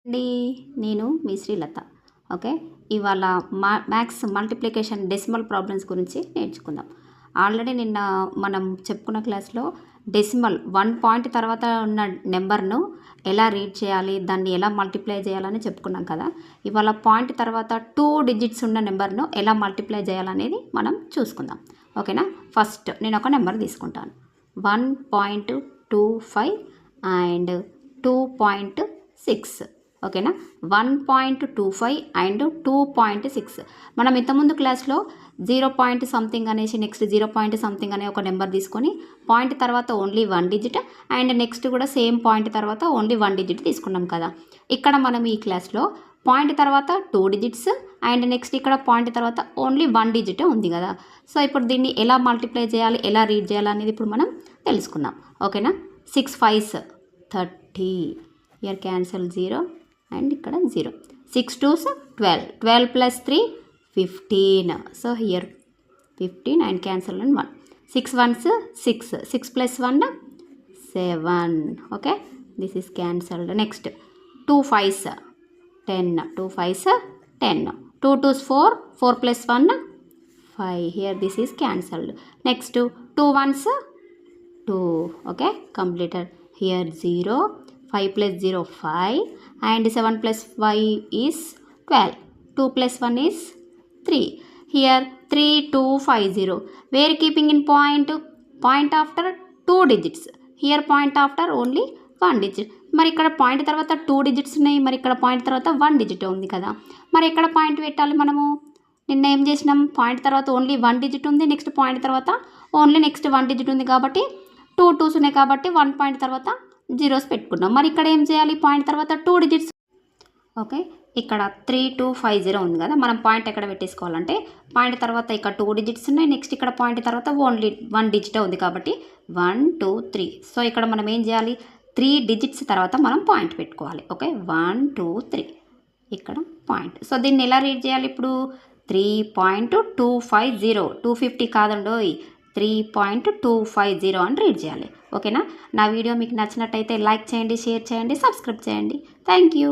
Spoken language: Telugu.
అండి నేను మీ శ్రీలత. ఓకే, ఇవాళ మ్యాథ్స్ మల్టిప్లికేషన్ డెసిమల్ ప్రాబ్లమ్స్ గురించి నేర్చుకుందాం. ఆల్రెడీ నిన్న మనం చెప్పుకున్న క్లాస్లో డెసిమల్ 1 పాయింట్ తర్వాత ఉన్న నెంబర్ను ఎలా రీడ్ చేయాలి, దాన్ని ఎలా మల్టిప్లై చేయాలని చెప్పుకున్నాం కదా. ఇవాళ పాయింట్ తర్వాత 2 డిజిట్స్ ఉన్న నెంబర్ను ఎలా మల్టిప్లై చేయాలనేది మనం చూసుకుందాం. ఓకేనా. ఫస్ట్ నేను ఒక నెంబర్ తీసుకుంటాను, 1.25 అండ్ 2.6. ఓకేనా. 1.25 అండ్ 2.6. మనం ఇంతకుముందు క్లాస్లో 0 పాయింట్ సంథింగ్ అనేసి నెక్స్ట్ 0 పాయింట్ సంథింగ్ అనే ఒక నెంబర్ తీసుకొని పాయింట్ తర్వాత ఓన్లీ 1 డిజిట్ అండ్ నెక్స్ట్ కూడా సేమ్ పాయింట్ తర్వాత ఓన్లీ 1 డిజిట్ తీసుకున్నాం కదా. ఇక్కడ మనం ఈ క్లాస్లో పాయింట్ తర్వాత 2 డిజిట్స్ అండ్ నెక్స్ట్ ఇక్కడ పాయింట్ తర్వాత ఓన్లీ 1 డిజిట్ ఉంది కదా. సో ఇప్పుడు దీన్ని ఎలా మల్టిప్లై చేయాలి, ఎలా రీడ్ చేయాలి అనేది ఇప్పుడు మనం తెలుసుకుందాం. ఓకేనా. 6 5s 30, ఇయర్ క్యాన్సల్ 0 అండ్ ఇక్కడ 0. 6 2s 12, 12 plus 3 15. So here 15 and cancel and 1. 6 1s 6, 6 plus 1 7. Okay, this is cancelled. Next 2 5s 10, 2 5s 10, 2 2s 4, 4 plus 1 5. Here this is cancelled. Next 2 1s 2. Okay, completed. Here 0, 5 plus 0 5 and 7 plus 5 is 12. 2 plus 1 is 3. Here 3 2 5 0. Where keeping in point after 2 digits. Here point after only 1 digit. మరి ఇక్కడ పాయింట్ తర్వాత 2 డిజిట్స్ ఉన్నాయి, మరి ఇక్కడ పాయింట్ తర్వాత 1 డిజిట్ ఉంది కదా. మరి ఎక్కడ పాయింట్ పెట్టాలి మనము? నిన్న ఏం చేసినాం, పాయింట్ తర్వాత ఓన్లీ 1 డిజిట్ ఉంది, నెక్స్ట్ పాయింట్ తర్వాత ఓన్లీ నెక్స్ట్ 1 డిజిట్ ఉంది కాబట్టి 2 2s ఉన్నాయి కాబట్టి 1 పాయింట్ తర్వాత 0s పెట్టుకున్నాం. మరి ఇక్కడ ఏం చేయాలి, పాయింట్ తర్వాత 2 డిజిట్స్. ఓకే, ఇక్కడ 3250 ఉంది కదా. మనం పాయింట్ ఎక్కడ పెట్టేసుకోవాలంటే పాయింట్ తర్వాత ఇక్కడ 2 డిజిట్స్ ఉన్నాయి, నెక్స్ట్ ఇక్కడ పాయింట్ తర్వాత ఓన్లీ 1 డిజిట్ ఉంది కాబట్టి 1 2 3. సో ఇక్కడ మనం ఏం చేయాలి, 3 డిజిట్స్ తర్వాత మనం పాయింట్ పెట్టుకోవాలి. ఓకే, 1 2 3 ఇక్కడ పాయింట్. సో దీన్ని ఎలా రీడ్ చేయాలి ఇప్పుడు, 3.250, 250 కాదండోయ్, 3.250 అని రీడ్ చేయాలి. ఓకేనా. నా వీడియో మీకు నచ్చినట్టయితే లైక్ చేయండి, షేర్ చేయండి, సబ్స్క్రైబ్ చేయండి. Thank you.